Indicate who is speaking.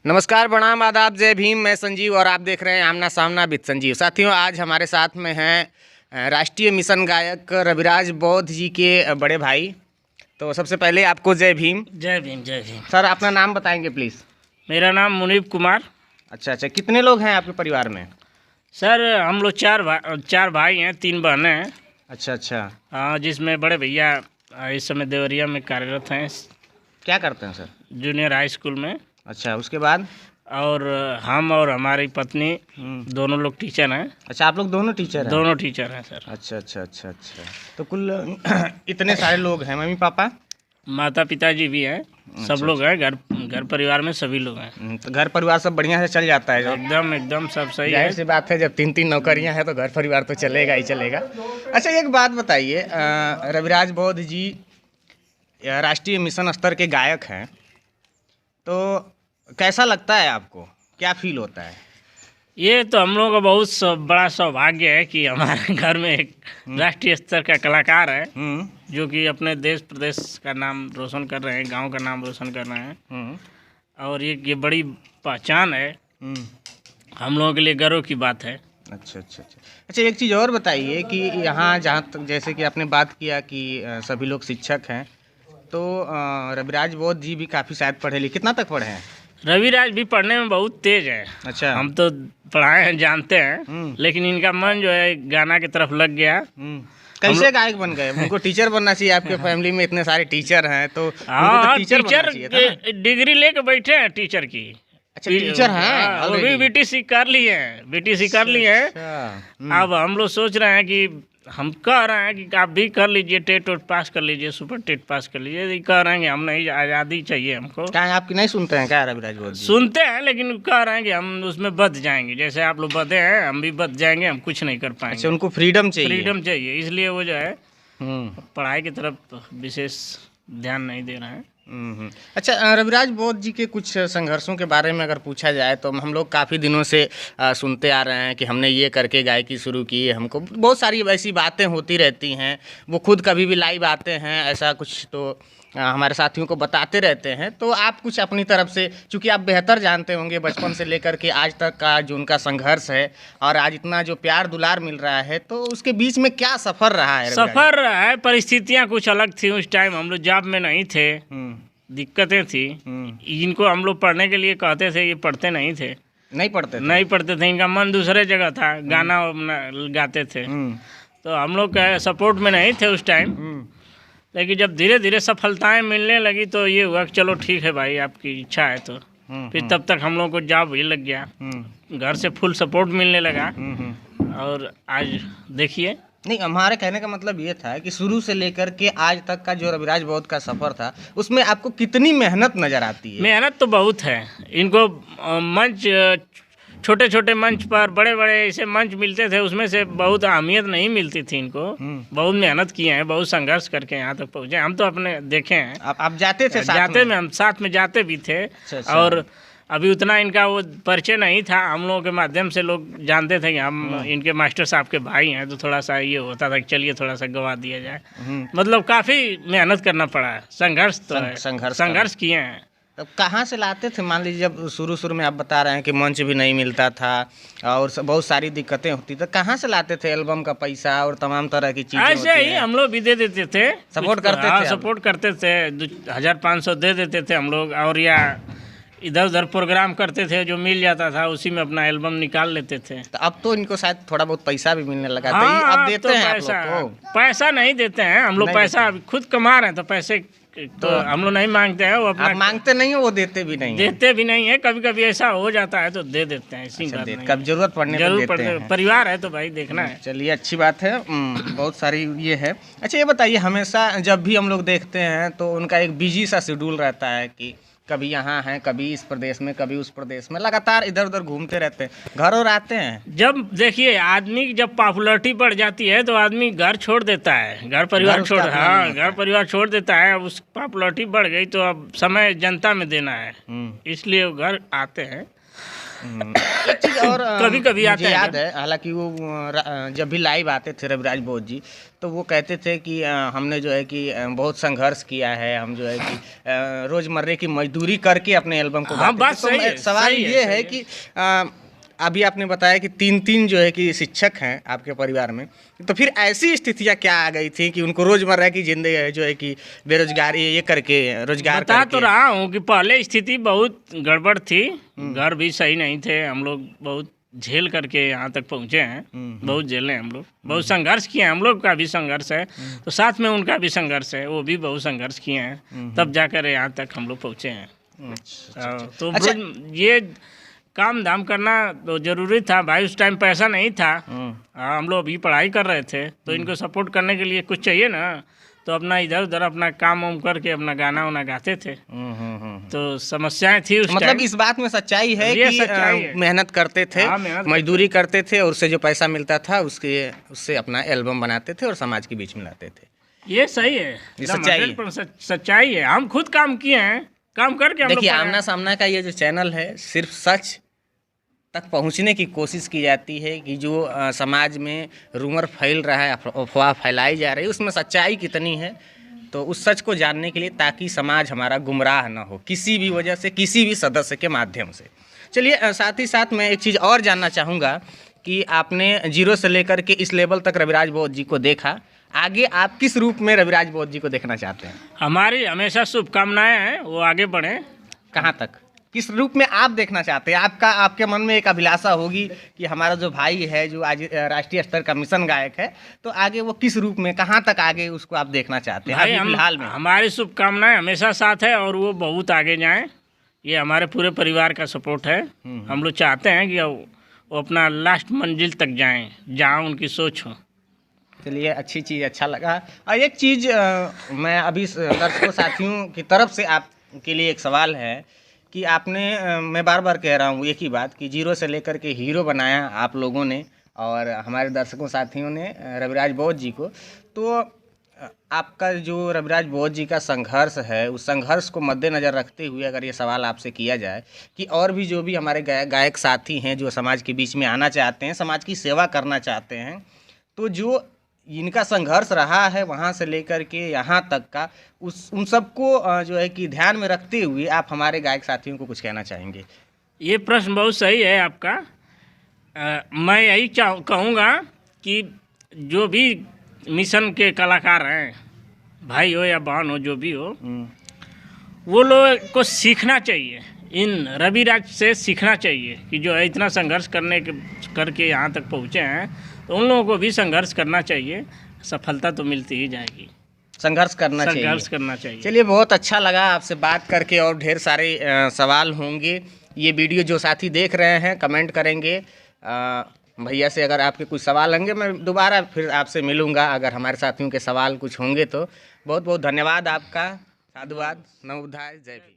Speaker 1: नमस्कार, प्रणाम, आदाब, जय भीम। मैं संजीव और आप देख रहे हैं आमना सामना विद संजीव। साथियों, आज हमारे साथ में हैं राष्ट्रीय मिशन गायक रविराज बौद्ध जी के बड़े भाई। तो सबसे पहले आपको जय भीम।
Speaker 2: जय भीम जय भीम।
Speaker 1: सर, अपना नाम बताएंगे प्लीज़।
Speaker 2: मेरा नाम मुनीब कुमार।
Speaker 1: अच्छा, कितने लोग हैं आपके परिवार में?
Speaker 2: सर, हम लोग चार भाई हैं, 3 बहनें हैं।
Speaker 1: अच्छा।
Speaker 2: हाँ, जिसमें बड़े भैया इस समय देवरिया में कार्यरत हैं,
Speaker 1: क्या करते हैं सर?
Speaker 2: जूनियर हाई स्कूल में।
Speaker 1: अच्छा, उसके बाद?
Speaker 2: और हम और हमारी पत्नी दोनों लोग टीचर हैं।
Speaker 1: अच्छा, आप लोग दोनों टीचर हैं?
Speaker 2: दोनों टीचर हैं सर।
Speaker 1: अच्छा। तो कुल इतने सारे लोग हैं। Mummy papa?
Speaker 2: माता पिताजी भी हैं, सब लोग हैं। घर परिवार में सभी लोग हैं।
Speaker 1: तो घर परिवार सब बढ़िया से चल जाता है?
Speaker 2: एकदम सब सही है।
Speaker 1: जाहिर सी बात है, जब 3 नौकरियां हैं तो घर परिवार तो चलेगा ही चलेगा। अच्छा, एक बात बताइए, रविराज बौद्ध जी राष्ट्रीय मिशन स्तर के गायक हैं, तो कैसा लगता है आपको? क्या फील होता है?
Speaker 2: ये तो हम लोगों का बहुत बड़ा सौभाग्य है कि हमारे घर में एक राष्ट्रीय स्तर का कलाकार है, जो कि अपने देश प्रदेश का नाम रोशन कर रहे हैं, गांव का नाम रोशन कर रहे हैं। और ये बड़ी पहचान है, हम लोगों के लिए गर्व की बात है।
Speaker 1: अच्छा, एक चीज़ और बताइए कि यहाँ जहाँ तक जैसे कि आपने बात किया कि सभी लोग शिक्षक हैं, तो रविराज बौद्ध जी भी काफ़ी शायद पढ़े लिखे। कितना तक पढ़े हैं?
Speaker 2: रविराज भी पढ़ने में बहुत तेज है।
Speaker 1: अच्छा।
Speaker 2: हम तो पढ़ाए हैं, जानते हैं, लेकिन इनका मन जो है गाना की तरफ लग गया।
Speaker 1: कैसे गायक बन गए? उनको टीचर बनना चाहिए। आपके फैमिली में इतने सारे टीचर हैं, तो
Speaker 2: हाँ,
Speaker 1: टीचर
Speaker 2: डिग्री लेके बैठे हैं टीचर की।
Speaker 1: अच्छा, टीचर हैं?
Speaker 2: वो भी बीटीसी कर लिए हैं। अब हम लोग सोच रहे हैं कि हम कह रहे हैं कि आप भी कर लीजिए, टेट पास कर लीजिए, सुपर टेट पास कर लीजिए। कह रहे हैं कि हम नहीं, आज़ादी चाहिए हमको।
Speaker 1: क्या आपकी नहीं सुनते हैं क्या रविराज बौद्ध जी?
Speaker 2: सुनते हैं, लेकिन कह रहे हैं कि हम उसमें बध जाएंगे। जैसे आप लोग बधे हैं, हम भी बध जाएंगे, हम कुछ नहीं कर पाएंगे।
Speaker 1: अच्छा, उनको फ्रीडम चाहिए,
Speaker 2: इसलिए वो जो है पढ़ाई की तरफ विशेष ध्यान नहीं दे रहे हैं।
Speaker 1: अच्छा, रविराज बौद्ध जी के कुछ संघर्षों के बारे में अगर पूछा जाए तो हम लोग काफ़ी दिनों से सुनते आ रहे हैं कि हमने ये करके गायकी शुरू की है। हमको बहुत सारी ऐसी बातें होती रहती हैं। वो खुद कभी भी लाइव आते हैं, ऐसा कुछ तो हमारे साथियों को बताते रहते हैं। तो आप कुछ अपनी तरफ से, चूँकि आप बेहतर जानते होंगे बचपन से लेकर के आज तक का जो उनका संघर्ष है, और आज इतना जो प्यार दुलार मिल रहा है, तो उसके बीच में क्या सफ़र रहा है?
Speaker 2: सफ़र रहा है, परिस्थितियाँ कुछ अलग थी। उस टाइम हम लोग जॉब में नहीं थे, दिक्कतें थी। इनको हम लोग पढ़ने के लिए कहते थे, ये पढ़ते नहीं थे। नहीं पढ़ते थे। इनका मन दूसरे जगह था, गाना गाते थे। तो हम लोग सपोर्ट में नहीं थे उस टाइम। लेकिन जब धीरे धीरे सफलताएं मिलने लगी तो ये हुआ कि चलो ठीक है भाई, आपकी इच्छा है तो। फिर तब तक हम लोग को जॉब भी लग गया, घर से फुल सपोर्ट मिलने लगा। और आज देखिए।
Speaker 1: नहीं, हमारे कहने का मतलब ये था कि शुरू से लेकर के आज तक का जो रविराज बौद्ध का सफ़र था, उसमें आपको कितनी मेहनत नज़र आती है?
Speaker 2: मेहनत तो बहुत है। इनको मंच, छोटे छोटे मंच पर बड़े बड़े ऐसे मंच मिलते थे, उसमें से बहुत अहमियत नहीं मिलती थी इनको। बहुत मेहनत किए हैं, बहुत संघर्ष करके यहाँ तक पहुँचे। हम तो अपने देखे हैं।
Speaker 1: आप जाते थे?
Speaker 2: हम साथ में जाते भी थे। और अभी उतना इनका वो परिचय नहीं था, हम लोगों के माध्यम से लोग जानते थे कि हम इनके मास्टर साहब के भाई हैं। तो थोड़ा सा ये होता था कि चलिए थोड़ा सा गवा दिया जाए। मतलब काफ़ी मेहनत करना पड़ा है, संघर्ष तो है, संघर्ष किए हैं।
Speaker 1: तब कहाँ से लाते थे? मान लीजिए जब शुरू में आप बता रहे हैं कि मंच भी नहीं मिलता था और बहुत सारी दिक्कतें होती, तो कहाँ से लाते थे एल्बम का पैसा और तमाम तरह की चीज़ें?
Speaker 2: ऐसे ही हम लोग भी दे देते थे,
Speaker 1: सपोर्ट करते
Speaker 2: थे। 1500 दे देते थे हम लोग। और या इधर उधर प्रोग्राम करते थे, जो मिल जाता था उसी में अपना एल्बम निकाल लेते थे।
Speaker 1: तो अब तो इनको शायद थोड़ा बहुत पैसा भी मिलने लगा। अब देते हैं
Speaker 2: पैसा नहीं देते हैं हम लोग, पैसा खुद कमा रहे हैं। तो पैसे तो हम लोग नहीं मांगते हैं, वो अपना
Speaker 1: मांगते नहीं है, वो देते भी नहीं है।
Speaker 2: कभी कभी ऐसा हो जाता है तो दे देते हैं। इसी बात नहीं,
Speaker 1: कब जरूरत पड़ने
Speaker 2: परिवार है तो भाई देखना है।
Speaker 1: चलिए, अच्छी बात है। बहुत सारी ये है। अच्छा, ये बताइए, हमेशा जब भी हम लोग देखते हैं तो उनका एक बिजी सा शेड्यूल रहता है कि कभी यहाँ हैं, कभी इस प्रदेश में, कभी उस प्रदेश में, लगातार इधर उधर घूमते रहते हैं। घर और आते हैं। जब
Speaker 2: देखिए, आदमी की जब पॉपुलरिटी बढ़ जाती है तो आदमी घर छोड़ देता है, घर परिवार छोड़ देता है। अब उस पॉपुलरिटी बढ़ गई तो अब समय जनता में देना है, इसलिए वो घर आते हैं।
Speaker 1: एक चीज़ और
Speaker 2: कभी कभी आते
Speaker 1: मुझे
Speaker 2: हैं
Speaker 1: याद है, हालांकि वो जब भी लाइव आते थे रविराज बोध जी, तो वो कहते थे कि हमने जो है कि बहुत संघर्ष किया है, हम जो है कि रोज़मर्रे की मजदूरी करके अपने एल्बम को
Speaker 2: हाँ,
Speaker 1: गाते
Speaker 2: बात
Speaker 1: थे। तो
Speaker 2: सही है,
Speaker 1: सवाल
Speaker 2: सही है,
Speaker 1: ये
Speaker 2: सही
Speaker 1: है
Speaker 2: है।
Speaker 1: कि अभी आपने बताया कि 3 जो है कि शिक्षक हैं आपके परिवार में, तो फिर ऐसी स्थितियाँ क्या आ गई थी कि उनको रोज़मर्रा की ज़िंदगी जो है कि बेरोजगारी ये करके रोजगार
Speaker 2: बता
Speaker 1: करके
Speaker 2: तो रहा हूँ कि पहले स्थिति बहुत गड़बड़ थी, घर भी सही नहीं थे, हम लोग बहुत झेल करके यहाँ तक पहुँचे हैं, बहुत झेले हम लोग, बहुत संघर्ष किए हैं, हम लोग का भी संघर्ष है, तो साथ में उनका भी संघर्ष है, वो भी बहुत संघर्ष किए हैं, तब जाकर यहाँ तक हम लोग पहुँचे हैं। तो
Speaker 1: अच्छा।
Speaker 2: ये काम धाम करना तो जरूरी था भाई, उस टाइम पैसा नहीं था, हम लोग अभी पढ़ाई कर रहे थे, तो इनको सपोर्ट करने के लिए कुछ चाहिए ना, तो अपना इधर उधर अपना काम वाम करके अपना गाना वाना गाते थे। तो समस्याएं थी उस
Speaker 1: मतलब
Speaker 2: टाइम।
Speaker 1: इस बात में सच्चाई है
Speaker 2: ये
Speaker 1: कि
Speaker 2: सच्चाई है।
Speaker 1: मेहनत करते थे,
Speaker 2: हाँ, मेहनत
Speaker 1: मजदूरी करते थे, और उससे जो पैसा मिलता था उससे अपना एल्बम बनाते थे और समाज के बीच में लाते थे।
Speaker 2: ये सही है,
Speaker 1: ये सच्चाई है।
Speaker 2: 100% सच्चाई है, हम खुद काम किए हैं, काम करके हम लोग
Speaker 1: देखिए,
Speaker 2: पढ़े
Speaker 1: आमना
Speaker 2: हैं।
Speaker 1: सामना का ये जो चैनल है, सिर्फ सच तक पहुंचने की कोशिश की जाती है कि जो समाज में रूमर फैल रहा है, अफवाह फैलाई जा रही है, उसमें सच्चाई कितनी है, तो उस सच को जानने के लिए, ताकि समाज हमारा गुमराह न हो किसी भी वजह से, किसी भी सदस्य के माध्यम से। चलिए, साथ ही साथ मैं एक चीज़ और जानना चाहूँगा कि आपने 0 से लेकर के इस लेवल तक रविराज बोध जी को देखा, आगे आप किस रूप में रविराज बोध जी को देखना चाहते हैं?
Speaker 2: हमारी हमेशा शुभकामनाएं हैं वो आगे बढ़े।
Speaker 1: कहाँ तक, किस रूप में आप देखना चाहते हैं? आपके मन में एक अभिलाषा होगी कि हमारा जो भाई है, जो आज राष्ट्रीय स्तर का मिशन गायक है, तो आगे वो किस रूप में, कहाँ तक आगे उसको आप देखना चाहते हैं अभी फिलहाल में?
Speaker 2: हमारी शुभकामनाएं हमेशा साथ है और वो बहुत आगे जाएं, ये हमारे पूरे परिवार का सपोर्ट है। हम लोग चाहते हैं कि वो अपना लास्ट मंजिल तक जाएं, जहाँ उनकी सोच हो।
Speaker 1: चलिए, अच्छी चीज़, अच्छा लगा। और एक चीज़ मैं अभी दर्शकों साथियों की तरफ से आपके लिए एक सवाल है कि आपने, मैं बार बार कह रहा हूँ एक ही बात, कि 0 से लेकर के हीरो बनाया आप लोगों ने और हमारे दर्शकों साथियों ने रविराज बोध जी को। तो आपका जो रविराज बोध जी का संघर्ष है, उस संघर्ष को मद्देनज़र रखते हुए अगर ये सवाल आपसे किया जाए कि और भी जो भी हमारे गायक साथी हैं जो समाज के बीच में आना चाहते हैं, समाज की सेवा करना चाहते हैं, तो जो इनका संघर्ष रहा है वहाँ से लेकर के यहाँ तक का, उन सबको जो है कि ध्यान में रखते हुए आप हमारे गायक साथियों को कुछ कहना चाहेंगे?
Speaker 2: ये प्रश्न बहुत सही है आपका। मैं यही कहूँगा कि जो भी मिशन के कलाकार हैं, भाई हो या बहन हो, जो भी हो, वो लोग को सीखना चाहिए, इन रविराज से सीखना चाहिए कि जो है इतना संघर्ष करके यहाँ तक पहुँचे हैं, तो उन लोगों को भी संघर्ष करना चाहिए, सफलता तो मिलती ही जाएगी। संघर्ष करना चाहिए।
Speaker 1: चलिए, बहुत अच्छा लगा आपसे बात करके, और ढेर सारे सवाल होंगे। ये वीडियो जो साथी देख रहे हैं कमेंट करेंगे, भैया से अगर आपके कुछ सवाल होंगे मैं दोबारा फिर आपसे मिलूँगा, अगर हमारे साथियों के सवाल कुछ होंगे तो। बहुत बहुत धन्यवाद आपका, साधुवाद, नवोदय, जय भीम।